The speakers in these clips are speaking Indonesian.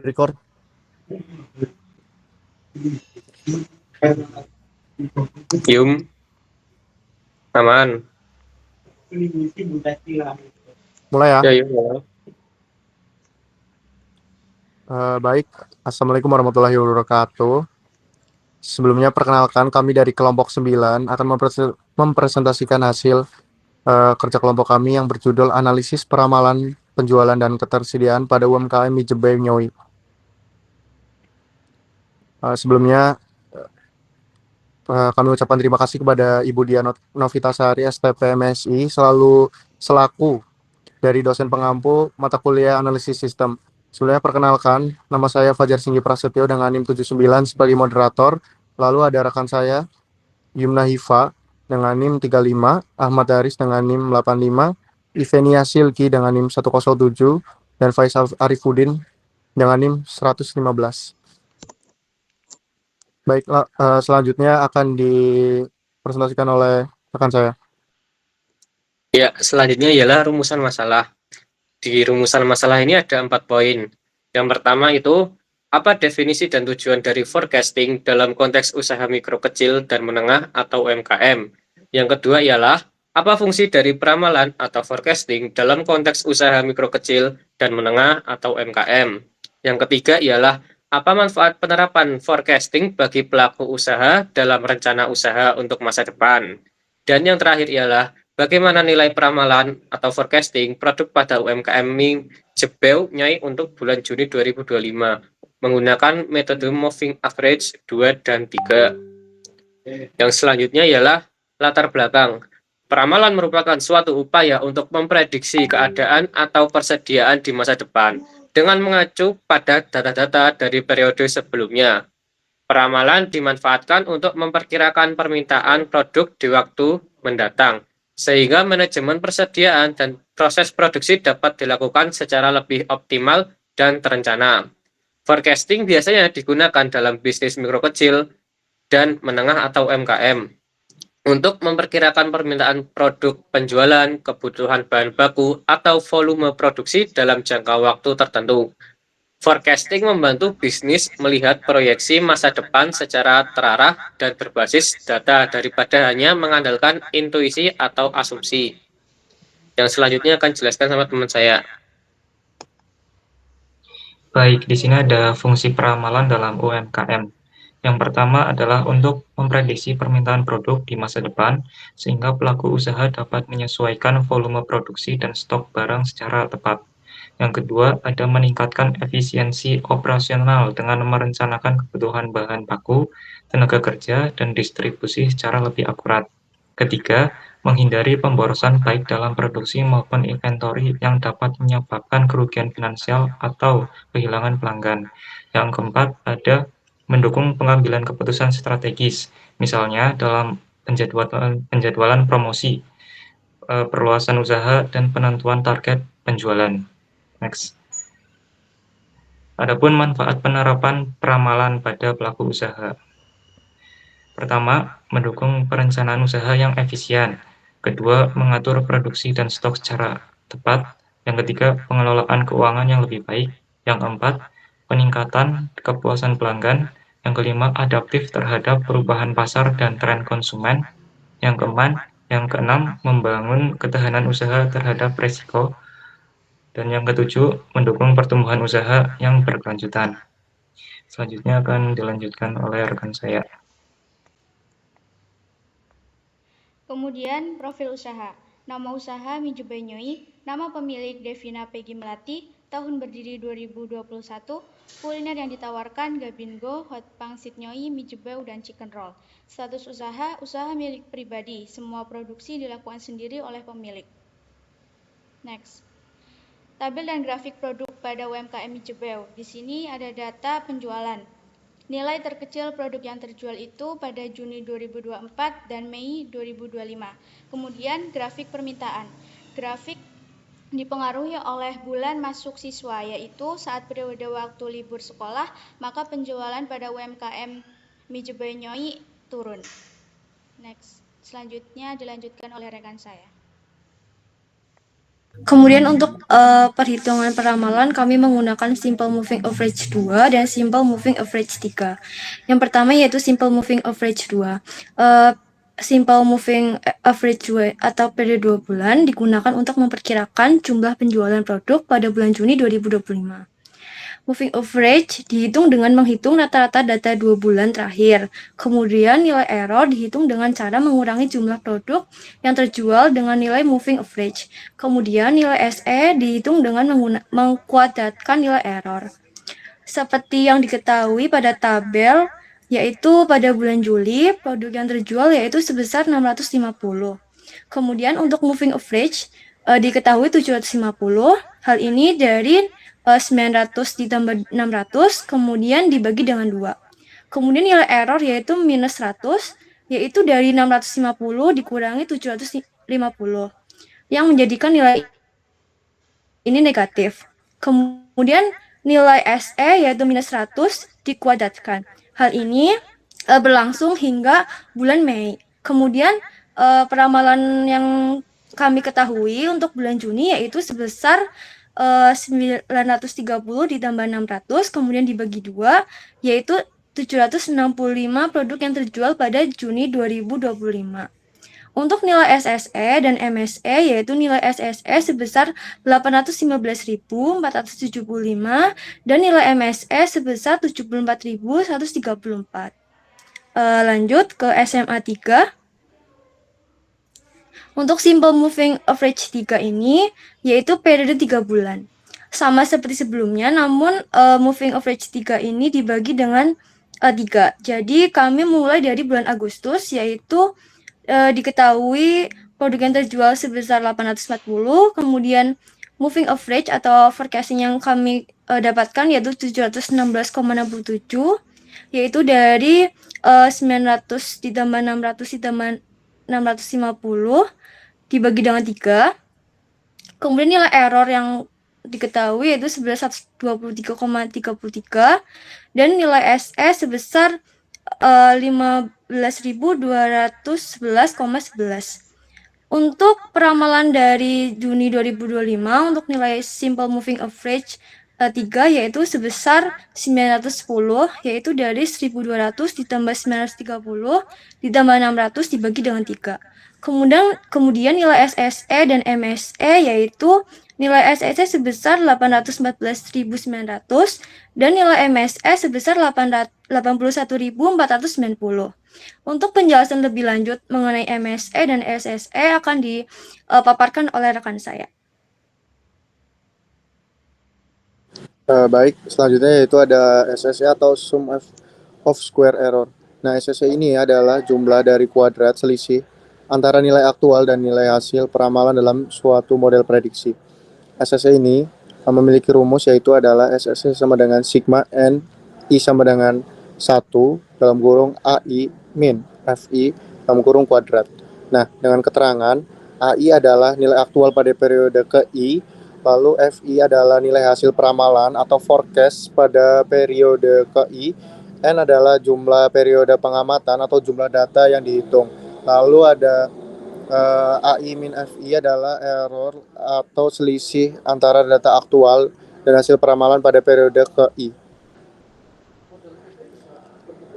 Record. Yung aman. Mulai ya. Ya, yuk. Baik. Assalamualaikum warahmatullahi wabarakatuh. Sebelumnya perkenalkan kami dari kelompok 9 akan mempresentasikan hasil kerja kelompok kami yang berjudul Analisis Peramalan Penjualan dan Ketersediaan pada UMKM Mijebe Nyoi. Sebelumnya kami ucapkan terima kasih kepada Ibu Dia Novitasari STP MSI selaku dari dosen pengampu mata kuliah analisis sistem. Sebelumnya perkenalkan, nama saya Fajar Singgi Prasetyo dengan NIM 79 sebagai moderator. Lalu ada rekan saya, Yumna Hifa dengan NIM 35, Ahmad Haris dengan NIM 85, Ivenia Silki dengan NIM 107, dan Faisal Arifudin dengan NIM 115. Baik, selanjutnya akan dipresentasikan oleh rekan saya. Ya, selanjutnya ialah rumusan masalah. Di rumusan masalah ini ada 4 poin. Yang pertama itu, apa definisi dan tujuan dari forecasting dalam konteks usaha mikro kecil dan menengah atau UMKM? Yang kedua ialah, apa fungsi dari peramalan atau forecasting dalam konteks usaha mikro kecil dan menengah atau UMKM? Yang ketiga ialah, apa manfaat penerapan forecasting bagi pelaku usaha dalam rencana usaha untuk masa depan? Dan yang terakhir ialah, bagaimana nilai peramalan atau forecasting produk pada UMKM Mijebe Nyoi untuk bulan Juni 2025 menggunakan metode moving average 2 dan 3. Yang selanjutnya ialah latar belakang. Peramalan merupakan suatu upaya untuk memprediksi keadaan atau persediaan di masa depan dengan mengacu pada data-data dari periode sebelumnya. Peramalan dimanfaatkan untuk memperkirakan permintaan produk di waktu mendatang, sehingga manajemen persediaan dan proses produksi dapat dilakukan secara lebih optimal dan terencana. Forecasting biasanya digunakan dalam bisnis mikro kecil dan menengah atau UMKM untuk memperkirakan permintaan produk, penjualan, kebutuhan bahan baku, atau volume produksi dalam jangka waktu tertentu. Forecasting membantu bisnis melihat proyeksi masa depan secara terarah dan berbasis data daripada hanya mengandalkan intuisi atau asumsi. Yang selanjutnya akan jelaskan sama teman saya. Baik, di sini ada fungsi peramalan dalam UMKM. Yang pertama adalah untuk memprediksi permintaan produk di masa depan, sehingga pelaku usaha dapat menyesuaikan volume produksi dan stok barang secara tepat. Yang kedua, ada meningkatkan efisiensi operasional dengan merencanakan kebutuhan bahan baku, tenaga kerja, dan distribusi secara lebih akurat. Ketiga, menghindari pemborosan baik dalam produksi maupun inventory yang dapat menyebabkan kerugian finansial atau kehilangan pelanggan. Yang keempat, ada mendukung pengambilan keputusan strategis, misalnya dalam penjadwalan promosi, perluasan usaha, dan penentuan target penjualan. Next. Adapun manfaat penerapan peramalan pada pelaku usaha. Pertama, mendukung perencanaan usaha yang efisien. Kedua, mengatur produksi dan stok secara tepat. Yang ketiga, pengelolaan keuangan yang lebih baik. Yang keempat, peningkatan kepuasan pelanggan. Yang kelima, adaptif terhadap perubahan pasar dan tren konsumen. Yang keenam, membangun ketahanan usaha terhadap risiko. Dan yang ketujuh, mendukung pertumbuhan usaha yang berkelanjutan. Selanjutnya akan dilanjutkan oleh rekan saya. Kemudian profil usaha. Nama usaha Mijebe Nyoi, nama pemilik Devina Peggy Melati, tahun berdiri 2021, kuliner yang ditawarkan Gabingo, Hot Pangsit Nyoi, Mijebe, dan Chicken Roll. Status usaha, usaha milik pribadi, semua produksi dilakukan sendiri oleh pemilik. Next. Tabel dan grafik produk pada UMKM Mijebe. Di sini ada data penjualan. Nilai terkecil produk yang terjual itu pada Juni 2024 dan Mei 2025. Kemudian grafik permintaan. Grafik dipengaruhi oleh bulan masuk siswa, yaitu saat periode waktu libur sekolah, maka penjualan pada UMKM Mijebe Nyoi turun. Next. Selanjutnya dilanjutkan oleh rekan saya. Kemudian untuk perhitungan peramalan kami menggunakan Simple Moving Average 2 dan Simple Moving Average 3. Yang pertama yaitu Simple Moving Average 2. Simple Moving Average 2 atau periode 2 bulan digunakan untuk memperkirakan jumlah penjualan produk pada bulan Juni 2025. Moving average dihitung dengan menghitung rata-rata data 2 bulan terakhir. Kemudian nilai error dihitung dengan cara mengurangi jumlah produk yang terjual dengan nilai moving average. Kemudian nilai SE dihitung dengan mengkuadratkan nilai error. Seperti yang diketahui pada tabel, yaitu pada bulan Juli, produk yang terjual yaitu sebesar 650. Kemudian untuk moving average, diketahui 750. Hal ini dari 900 ditambah 600, kemudian dibagi dengan 2. Kemudian nilai error yaitu minus 100, yaitu dari 650 dikurangi 750, yang menjadikan nilai ini negatif. Kemudian nilai SE yaitu minus 100 dikuadratkan. Hal ini berlangsung hingga bulan Mei. Kemudian peramalan yang kami ketahui untuk bulan Juni yaitu sebesar 930 ditambah 600, kemudian dibagi 2, yaitu 765 produk yang terjual pada Juni 2025. Untuk nilai SSE dan MSE yaitu nilai SSE sebesar 815.475 dan nilai MSE sebesar 74.134. Lanjut ke SMA 3. Untuk Simple Moving Average 3 ini yaitu periode 3 bulan. Sama seperti sebelumnya, namun Moving Average 3 ini dibagi dengan 3. Jadi kami mulai dari bulan Agustus, yaitu diketahui produk yang terjual sebesar 840, kemudian moving average atau forecasting yang kami dapatkan yaitu 716,67, yaitu dari 900 ditambah 600 ditambah 650 dibagi dengan 3. Kemudian nilai error yang diketahui yaitu sebesar 123,33 dan nilai SE sebesar 15.211,11. Untuk peramalan dari Juni 2025 untuk nilai Simple Moving Average 3 yaitu sebesar 910, yaitu dari 1.200 ditambah 930 ditambah 600 dibagi dengan 3. Kemudian nilai SSE dan MSE yaitu nilai SSE sebesar 814.900 dan nilai MSE sebesar 81.490. Untuk penjelasan lebih lanjut mengenai MSE dan SSE akan dipaparkan oleh rekan saya. Baik, selanjutnya yaitu ada SSE atau Sum of Square Error. Nah, SSE ini adalah jumlah dari kuadrat selisih antara nilai aktual dan nilai hasil peramalan dalam suatu model prediksi. SSE ini memiliki rumus yaitu adalah SSE sama dengan sigma N I sama dengan 1 dalam kurung AI min FI dalam kurung kuadrat. Nah, dengan keterangan AI adalah nilai aktual pada periode ke I, lalu FI adalah nilai hasil peramalan atau forecast pada periode ke I, N adalah jumlah periode pengamatan atau jumlah data yang dihitung. Lalu ada AI min FI adalah error atau selisih antara data aktual dan hasil peramalan pada periode ke I.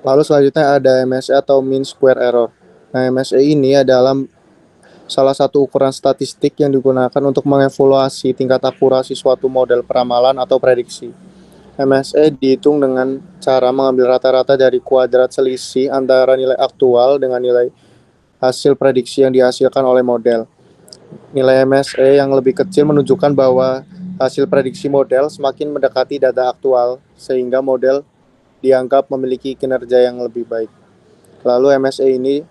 Lalu selanjutnya ada MSE atau mean square error. Nah, MSE ini adalah salah satu ukuran statistik yang digunakan untuk mengevaluasi tingkat akurasi suatu model peramalan atau prediksi. MSE dihitung dengan cara mengambil rata-rata dari kuadrat selisih antara nilai aktual dengan nilai hasil prediksi yang dihasilkan oleh model. Nilai MSE yang lebih kecil menunjukkan bahwa hasil prediksi model semakin mendekati data aktual, sehingga model dianggap memiliki kinerja yang lebih baik. Lalu MSE ini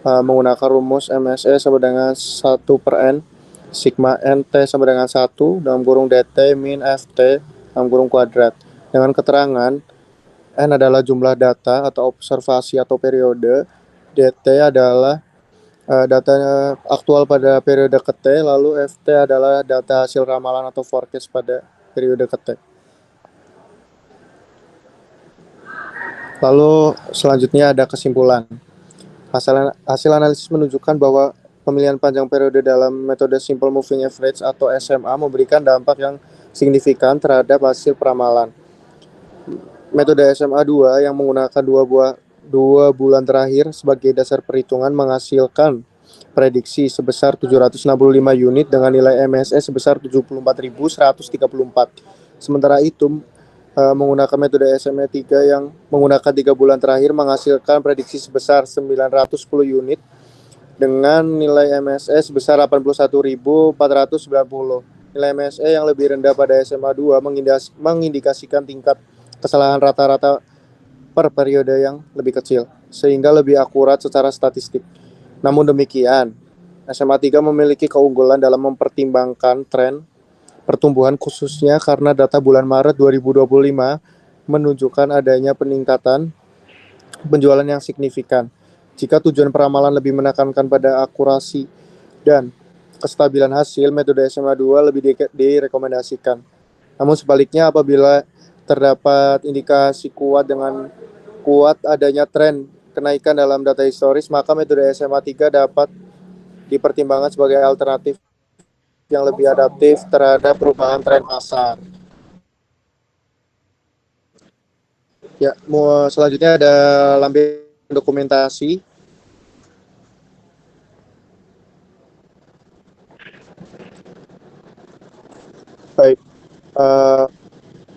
menggunakan rumus MSE sama dengan 1/N, sigma NT sama dengan 1 dalam kurung DT min FT dalam kurung kuadrat. Dengan keterangan N adalah jumlah data atau observasi atau periode, DT adalah data aktual pada periode ke T, lalu FT adalah data hasil ramalan atau forecast pada periode ke T. Lalu selanjutnya ada kesimpulan. Hasil analisis menunjukkan bahwa pemilihan panjang periode dalam metode Simple Moving Average atau SMA memberikan dampak yang signifikan terhadap hasil peramalan. Metode SMA 2 yang menggunakan dua bulan terakhir sebagai dasar perhitungan menghasilkan prediksi sebesar 765 unit dengan nilai MSE sebesar 74.134. Sementara itu, menggunakan metode SMA 3 yang menggunakan 3 bulan terakhir menghasilkan prediksi sebesar 910 unit dengan nilai MSE sebesar 81.490. Nilai MSE yang lebih rendah pada SMA 2 mengindikasikan tingkat kesalahan rata-rata per periode yang lebih kecil, sehingga lebih akurat secara statistik. Namun demikian, SMA 3 memiliki keunggulan dalam mempertimbangkan tren pertumbuhan khususnya karena data bulan Maret 2025 menunjukkan adanya peningkatan penjualan yang signifikan. Jika tujuan peramalan lebih menekankan pada akurasi dan kestabilan hasil, metode SMA 2 lebih direkomendasikan. Namun sebaliknya, apabila terdapat indikasi kuat adanya tren kenaikan dalam data historis, maka metode SMA 3 dapat dipertimbangkan sebagai alternatif yang lebih adaptif terhadap perubahan tren pasar. Ya, selanjutnya ada lampiran dokumentasi. Baik,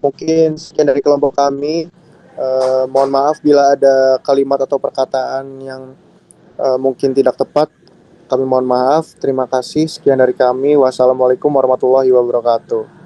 mungkin sekian dari kelompok kami. Mohon maaf bila ada kalimat atau perkataan yang mungkin tidak tepat. Kami mohon maaf. Terima kasih. Sekian dari kami. Wassalamualaikum warahmatullahi wabarakatuh.